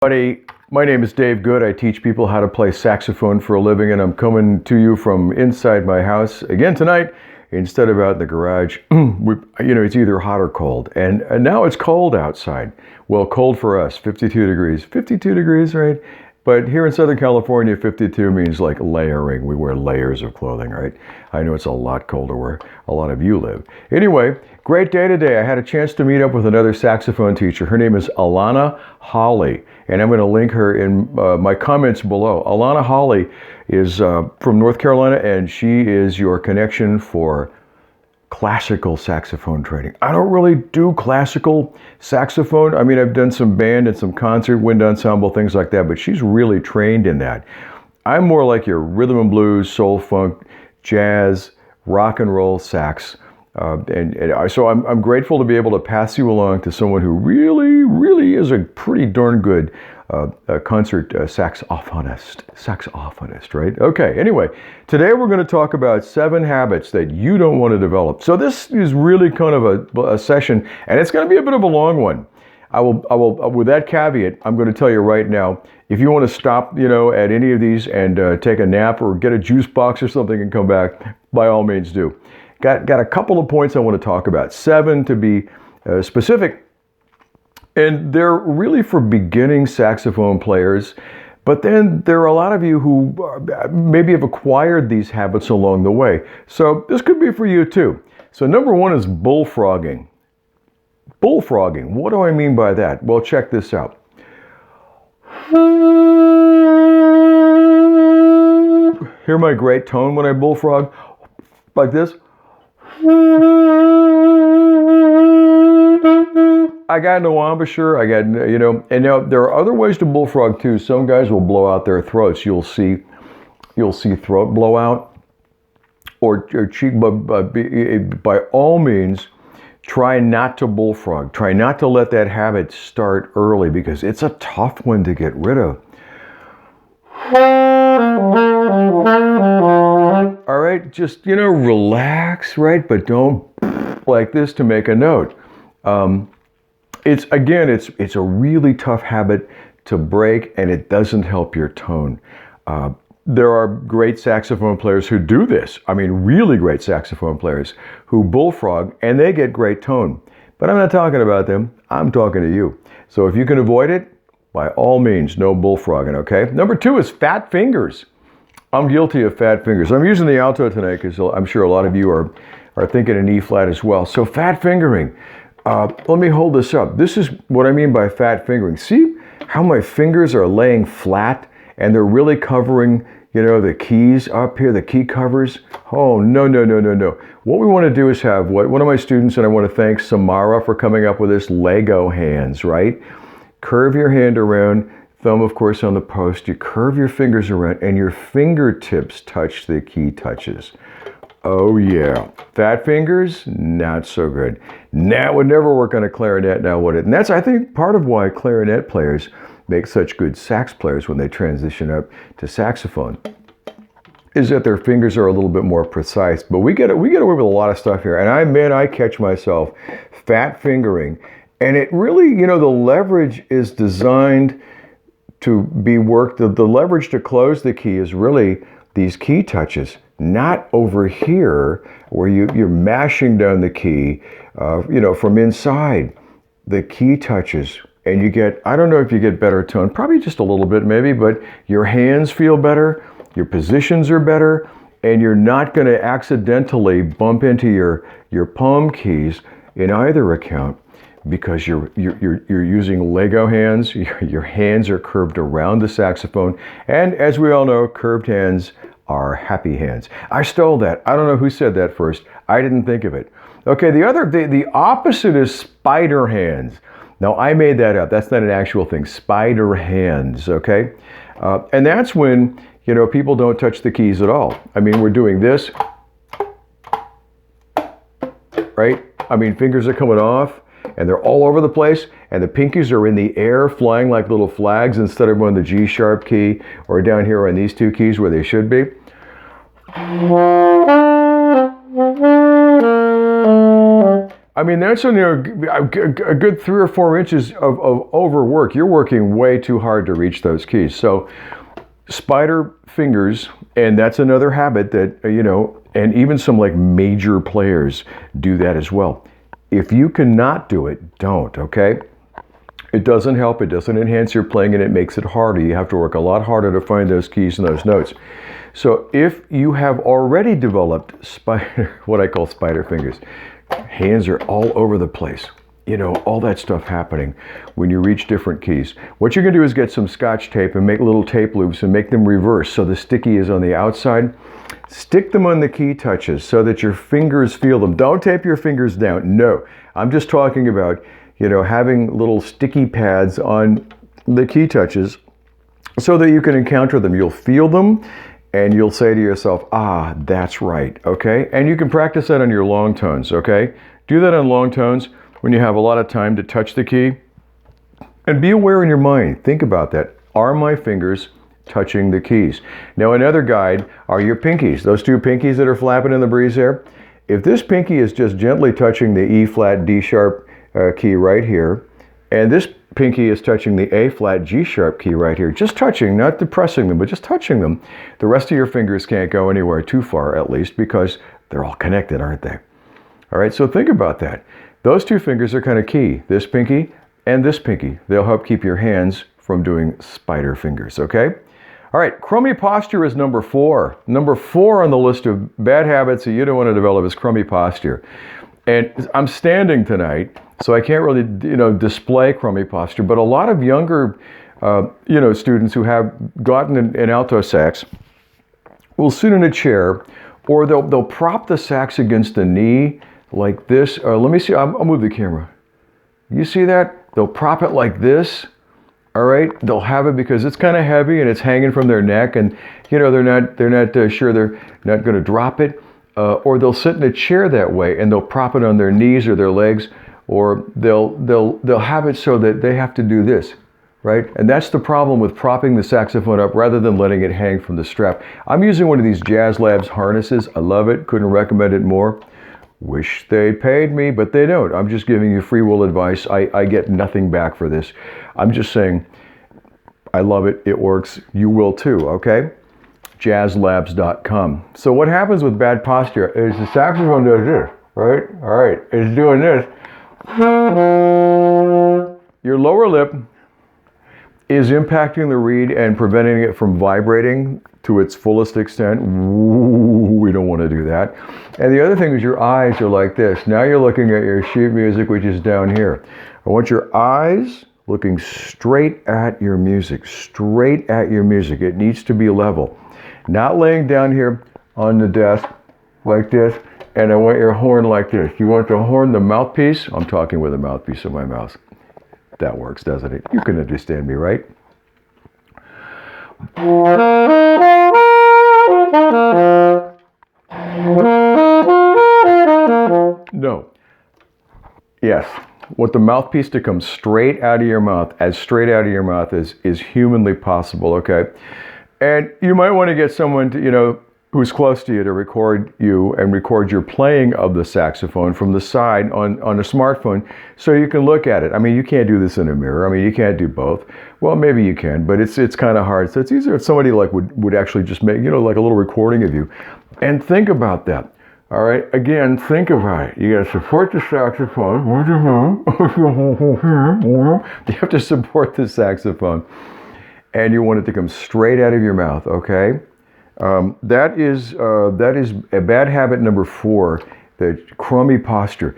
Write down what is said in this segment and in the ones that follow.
Buddy, my name is Dave Good. I teach people how to play saxophone for a living, and I'm coming to you from inside my house again tonight instead of out in the garage. It's either hot or cold, and now it's cold outside. Well, cold for us, 52 degrees. 52 degrees, right? But here in Southern California, 52 means like layering. We wear layers of clothing, right? I know it's a lot colder where a lot of you live. Anyway, great day today. I had a chance to meet up with another saxophone teacher. Her name is Alana Holly, and I'm going to link her in my comments below. Alana Holly is from North Carolina, and she is your connection for classical saxophone training. I don't really do classical saxophone. I mean, I've done some band and some concert, wind ensemble, things like that, but she's really trained in that. I'm more like your rhythm and blues, soul, funk, jazz, rock and roll sax. So I'm grateful to be able to pass you along to someone who really is a pretty darn good concert saxophonist, right? Okay, anyway, today we're going to talk about 7 habits that you don't want to develop. So this is really kind of a session, and it's going to be a bit of a long one. I will, with that caveat, I'm going to tell you right now, if you want to stop, at any of these and take a nap or get a juice box or something and come back, by all means do. Got a couple of points I want to talk about, 7 to be specific, and they're really for beginning saxophone players, but then there are a lot of you who maybe have acquired these habits along the way. So this could be for you too. So number 1 is bullfrogging. Bullfrogging, what do I mean by that? Well, check this out. Hear my great tone when I bullfrog? Like this. I got no embouchure, and now there are other ways to bullfrog too. Some guys will blow out their throats. You'll see throat blowout or cheek, but by all means, try not to bullfrog. Try not to let that habit start early because it's a tough one to get rid of. All right, just, relax, right? But don't like this to make a note. It's a really tough habit to break, and it doesn't help your tone. There are great saxophone players who do this. I mean, really great saxophone players who bullfrog, and they get great tone. But I'm not talking about them. I'm talking to you. So if you can avoid it, by all means, no bullfrogging, okay? Number 2 is fat fingers. I'm guilty of fat fingers. I'm using the alto tonight because I'm sure a lot of you are thinking an E flat as well. So fat fingering. Let me hold this up. This is what I mean by fat fingering. See how my fingers are laying flat and they're really covering, the keys up here, the key covers? Oh, no. What we want to do is have what one of my students, and I want to thank Samara for coming up with this, Lego hands, right? Curve your hand around, thumb, of course, on the post. You curve your fingers around and your fingertips touch the key touches. Oh yeah, fat fingers, not so good. That would never work on a clarinet, now would it? And that's, I think, part of why clarinet players make such good sax players when they transition up to saxophone, is that their fingers are a little bit more precise. But we get away with a lot of stuff here, and I catch myself fat fingering, and it really, the leverage is designed to be worked. The leverage to close the key is really these key touches. Not over here where you're mashing down the key, from inside. The key touches, and you get, I don't know if you get better tone, probably just a little bit maybe, but your hands feel better, your positions are better, and you're not going to accidentally bump into your palm keys in either account because you're using Lego hands. Your hands are curved around the saxophone, and as we all know, curved hands are happy hands. I stole that. I don't know who said that first. I didn't think of it. Okay, the opposite is spider hands. Now, I made that up. That's not an actual thing. Spider hands, okay? And that's when, people don't touch the keys at all. I mean, we're doing this, right? I mean, fingers are coming off, and they're all over the place, and the pinkies are in the air flying like little flags instead of on the G sharp key or down here on these 2 keys where they should be. I I mean, that's a good 3 or 4 inches of overwork. You're working way too hard to reach those keys. So spider fingers, and that's another habit that, and even some like major players do that as well. If you cannot do it, don't, okay? It doesn't help, it doesn't enhance your playing, and it makes it harder. You have to work a lot harder to find those keys and those notes. So if you have already developed what I call spider fingers, hands are all over the place, all that stuff happening when you reach different keys. What you're gonna do is get some Scotch tape and make little tape loops and make them reverse so the sticky is on the outside. Stick them on the key touches so that your fingers feel them. Don't tape your fingers down, no. I'm just talking about having little sticky pads on the key touches so that you can encounter them. You'll feel them and you'll say to yourself, ah, that's right, okay? And you can practice that on your long tones, okay? Do that on long tones when you have a lot of time to touch the key. And be aware in your mind, think about that. Are my fingers touching the keys? Now another guide are your pinkies, those 2 pinkies that are flapping in the breeze there. If this pinky is just gently touching the E flat D sharp key right here, and this pinky is touching the A flat G sharp key right here, just touching, not depressing them, but just touching them, the rest of your fingers can't go anywhere too far, at least, because they're all connected, aren't they? All right, so think about that. Those 2 fingers are kind of key, this pinky and this pinky. They'll help keep your hands from doing spider fingers, okay? All right, crummy posture is number 4. Number 4 on the list of bad habits that you don't want to develop is crummy posture. And I'm standing tonight, so I can't really, display crummy posture, but a lot of younger, students who have gotten an alto sax will sit in a chair, or they'll prop the sax against the knee like this. Let me see, I'll move the camera. You see that? They'll prop it like this, all right? They'll have it because it's kind of heavy and it's hanging from their neck, and, they're not sure they're not going to drop it. Or they'll sit in a chair that way and they'll prop it on their knees or their legs, or they'll have it so that they have to do this, right? And that's the problem with propping the saxophone up rather than letting it hang from the strap. I'm using one of these Jazz Labs harnesses. I love it, couldn't recommend it more. Wish they paid me, but they don't. I'm just giving you free will advice. I get nothing back for this. I'm just saying, I love it, it works, you will too, okay? jazzlabs.com. So what happens with bad posture is the saxophone does this, right? All right, it's doing this. Your lower lip is impacting the reed and preventing it from vibrating to its fullest extent. Ooh, we don't want to do that. And the other thing is your eyes are like this. Now you're looking at your sheet music, which is down here. I want your eyes looking straight at your music, straight at your music. It needs to be level. Not laying down here on the desk like this, and I want your horn like this. You want the horn, the mouthpiece? I'm talking with a mouthpiece in my mouth. That works, doesn't it? You can understand me, right? No. Yes. Want the mouthpiece to come straight out of your mouth, as straight out of your mouth as is humanly possible, okay? And you might want to get someone to, who's close to you to record you and record your playing of the saxophone from the side on a smartphone so you can look at it. I mean, you can't do this in a mirror. I mean, you can't do both. Well, maybe you can, but it's kind of hard. So it's easier if somebody would actually just make, like a little recording of you. And think about that. All right, again, think about it. You got to support the saxophone. You have to support the saxophone. And you want it to come straight out of your mouth, okay? That is a bad habit number 4, the crummy posture.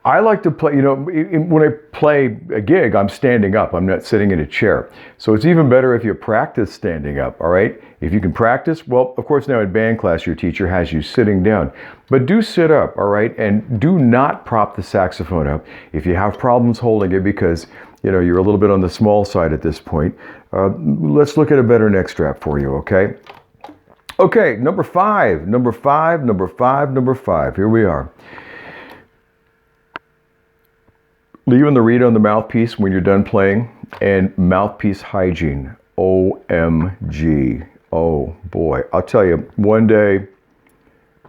I like to play, when I play a gig, I'm standing up. I'm not sitting in a chair. So it's even better if you practice standing up, all right? If you can practice, well, of course, now in band class, your teacher has you sitting down. But do sit up, all right? And do not prop the saxophone up. If you have problems holding it because, you're a little bit on the small side at this point, let's look at a better neck strap for you, okay? Okay, number 5. Here we are. Leaving the reed on the mouthpiece when you're done playing, and mouthpiece hygiene. OMG. Oh boy. I'll tell you, one day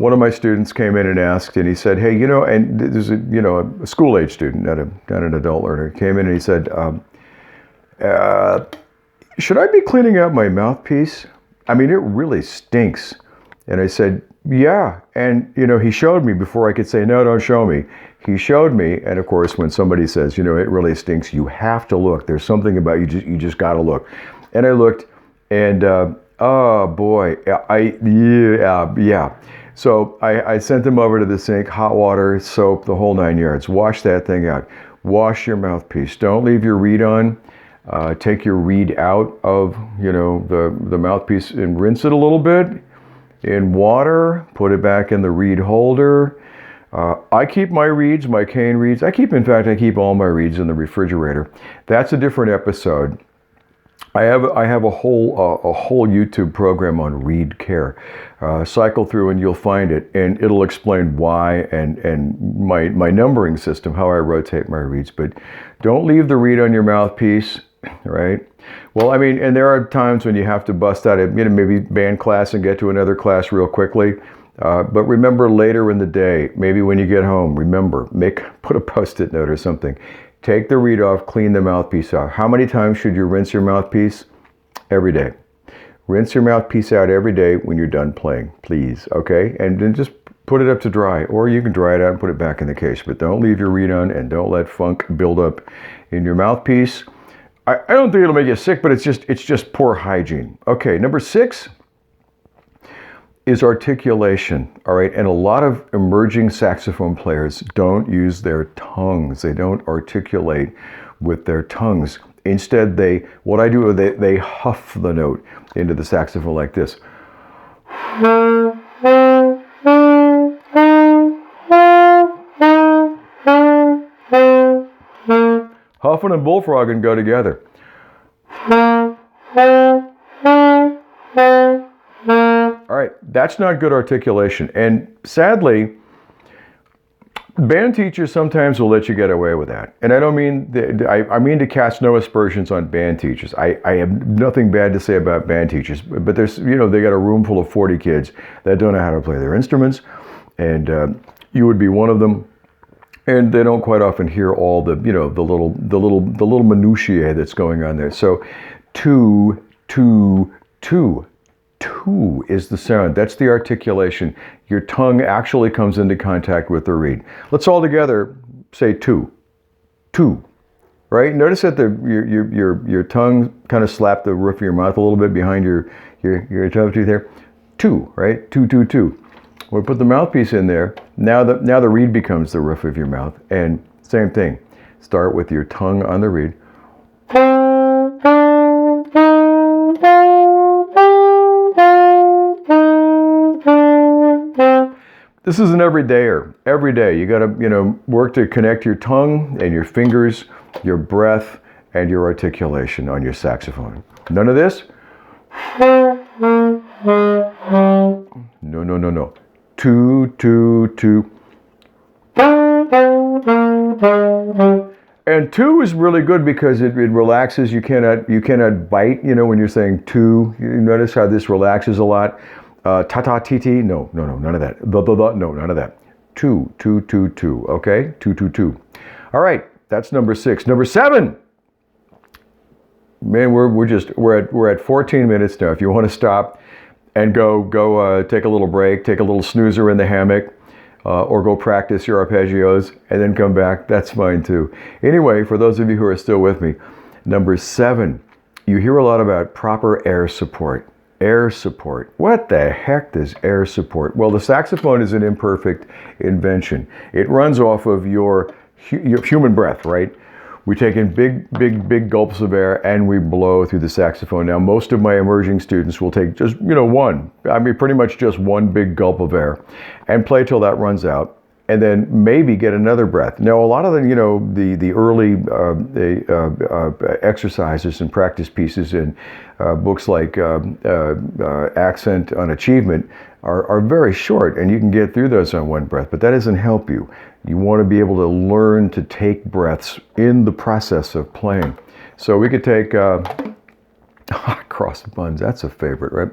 one of my students came in and asked, and he said, hey, and there's a school-age student, not an adult learner, came in and he said, should I be cleaning out my mouthpiece? I mean, it really stinks. And I said, yeah. And, he showed me before I could say, no, don't show me. He showed me. And of course, when somebody says, it really stinks, you have to look. There's something about you just got to look. And I looked and, oh boy, yeah. So I sent him over to the sink, hot water, soap, the whole 9 yards. Wash that thing out. Wash your mouthpiece. Don't leave your reed on. Take your reed out of, the mouthpiece and rinse it a little bit in water. Put it back in the reed holder. I keep my reeds, my cane reeds. I keep all my reeds in the refrigerator. That's a different episode. I have a whole YouTube program on reed care. Cycle through and you'll find it, and it'll explain why and my numbering system, how I rotate my reeds. But don't leave the reed on your mouthpiece, right? Well, I mean, and there are times when you have to bust out of maybe band class and get to another class real quickly. But remember later in the day, maybe when you get home, put a Post-it note or something. Take the reed off, clean the mouthpiece out. How many times should you rinse your mouthpiece? Every day. Rinse your mouthpiece out every day when you're done playing, please, okay? And then just put it up to dry, or you can dry it out and put it back in the case. But don't leave your reed on, and don't let funk build up in your mouthpiece. I don't think it'll make you sick, but it's just poor hygiene. Okay, number 6 is articulation, all right? And a lot of emerging saxophone players don't use their tongues. They don't articulate with their tongues. Instead, they huff the note into the saxophone like this. Huffing and bullfrogging go together. All right, that's not good articulation. And sadly, band teachers sometimes will let you get away with that. And I don't mean, I mean to cast no aspersions on band teachers. I have nothing bad to say about band teachers, but there's, they got a room full of 40 kids that don't know how to play their instruments. And you would be one of them. And they don't quite often hear all the, the little minutiae that's going on there. So, two is the sound. That's the articulation. Your tongue actually comes into contact with the reed. Let's all together say two, right? Notice that your tongue kind of slapped the roof of your mouth a little bit behind your top tooth there. Two, right? Two. We'll put the mouthpiece in there. Now the reed becomes the roof of your mouth. And same thing. Start with your tongue on the reed. This is an everydayer. Every day you got to, work to connect your tongue and your fingers, your breath, and your articulation on your saxophone. None of this? No. Two. And two is really good because it relaxes. You cannot bite, when you're saying two. You notice how this relaxes a lot. Ta-ta-ti-ti, no, none of that. No, none of that. Two, okay? Two. All right, that's number 6. Number 7. Man, we're at 14 minutes now. If you want to stop and go take a little break, take a little snoozer in the hammock, or go practice your arpeggios and then come back, that's fine too. Anyway, for those of you who are still with me, number 7, you hear a lot about proper air support. Air support. What the heck is air support? Well, the saxophone is an imperfect invention. It runs off of your human breath, right? We take in big gulps of air and we blow through the saxophone. Now, most of my emerging students will take just, pretty much just one big gulp of air and play till that runs out. And then maybe get another breath. Now, a lot of the early exercises and practice pieces in books like Accent on Achievement are very short, and you can get through those on one breath, but that doesn't help you. You want to be able to learn to take breaths in the process of playing. So we could take cross buns, that's a favorite, right?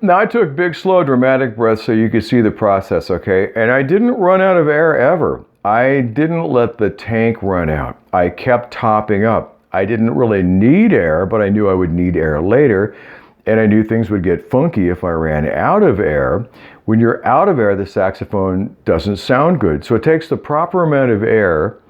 Now I took big, slow, dramatic breaths so you could see the process, okay? And I didn't run out of air ever. I didn't let the tank run out. I kept topping up. I didn't really need air, but I knew I would need air later. And I knew things would get funky if I ran out of air. When you're out of air, the saxophone doesn't sound good. So it takes the proper amount of air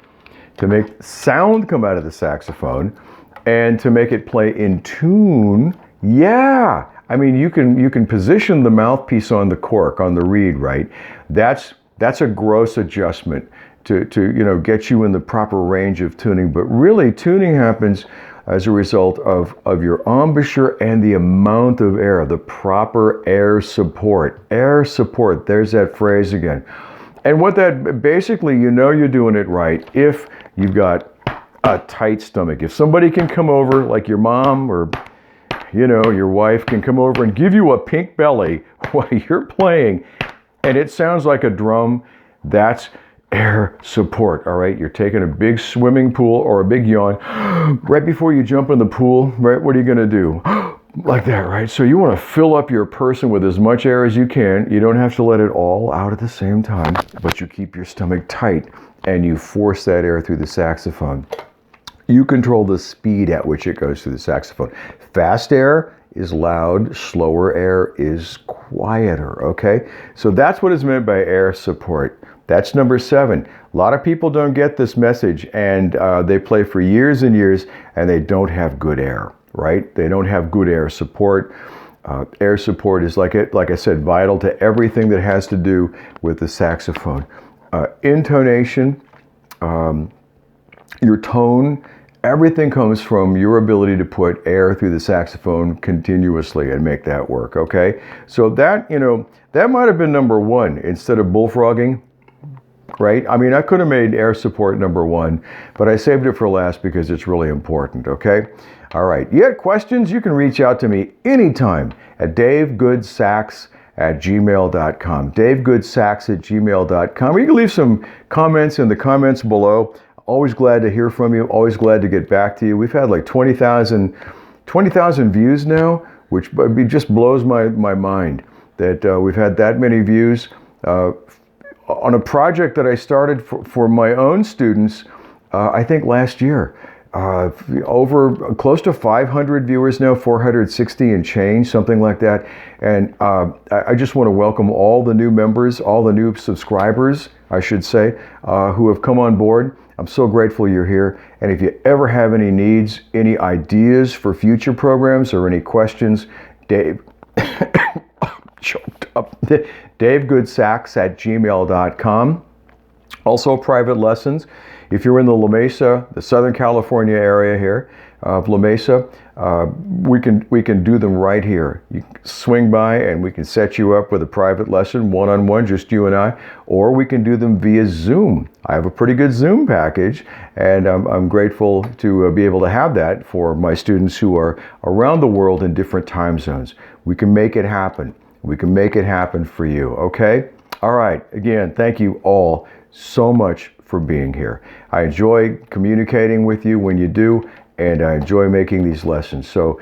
to make sound come out of the saxophone and to make it play in tune. Yeah. I mean, you can position the mouthpiece on the cork, on the reed, right? That's a gross adjustment to get you in the proper range of tuning. But really, tuning happens as a result of your embouchure and the amount of air, the proper air support. Air support, there's that phrase again. And what that, basically, you're doing it right if you've got a tight stomach. If somebody can come over, like your mom or your wife can come over and give you a pink belly while you're playing, and it sounds like a drum, that's air support, all right? You're taking a big swimming pool or a big yawn. Right before you jump in the pool, right, what are you gonna do? Like that, right? So you wanna fill up your person with as much air as you can. You don't have to let it all out at the same time, but you keep your stomach tight and you force that air through the saxophone. You control the speed at which it goes through the saxophone. Fast air is loud, slower air is quieter, okay? So that's what is meant by air support. That's number 7. A lot of people don't get this message, and they play for years and years and they don't have good air, right? They don't have good air support. Air support is, like I said, vital to everything that has to do with the saxophone. Intonation, your tone, everything comes from your ability to put air through the saxophone continuously and make that work, okay? So that might have been number 1 instead of bullfrogging, right? I mean, I could have made air support number 1, but I saved it for last because it's really important, okay? All right, you have questions? You can reach out to me anytime at davegoodsax@gmail.com. davegoodsax@gmail.com. You can leave some comments in the comments below. Always glad to hear from you. Always glad to get back to you. We've had like 20,000 views now, which just blows my mind that we've had that many views on a project that I started for my own students, I think last year. Over close to 500 viewers now, 460 and change, something like that. And I just want to welcome all the new members, all the new subscribers, I should say, who have come on board. I'm so grateful you're here. And if you ever have any needs, any ideas for future programs or any questions, Dave, choked up, davegoodsax@gmail.com. Also private lessons. If you're in the La Mesa, the Southern California area here of La Mesa, we can do them right here. You swing by and we can set you up with a private lesson, one-on-one, just you and I, or we can do them via Zoom. I have a pretty good Zoom package, and I'm grateful to be able to have that for my students who are around the world in different time zones. We can make it happen. We can make it happen for you, okay? All right, again, thank you all so much for being here. I enjoy communicating with you when you do, and I enjoy making these lessons. So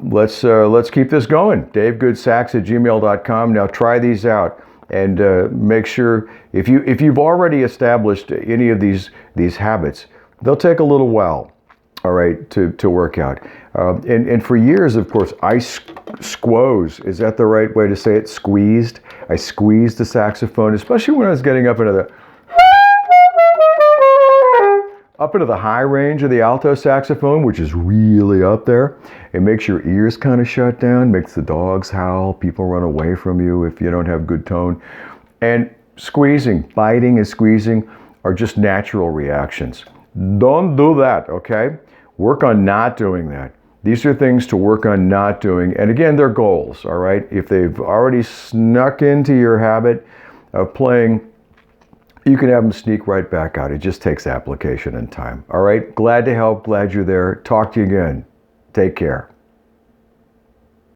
let's keep this going. davegoodsax@gmail.com. Now try these out and make sure if you've already established any of these habits, they'll take a little while, all right, to work out. And for years, of course, I squoze. Is that the right way to say it? Squeezed. I squeezed the saxophone, especially when I was getting up into the high range of the alto saxophone, which is really up there. It makes your ears kind of shut down, makes the dogs howl, people run away from you if you don't have good tone. And squeezing, biting and squeezing are just natural reactions. Don't do that, okay? Work on not doing that. These are things to work on not doing. And again, they're goals, all right? If they've already snuck into your habit of playing, you can have them sneak right back out. It just takes application and time. All right? Glad to help. Glad you're there. Talk to you again. Take care.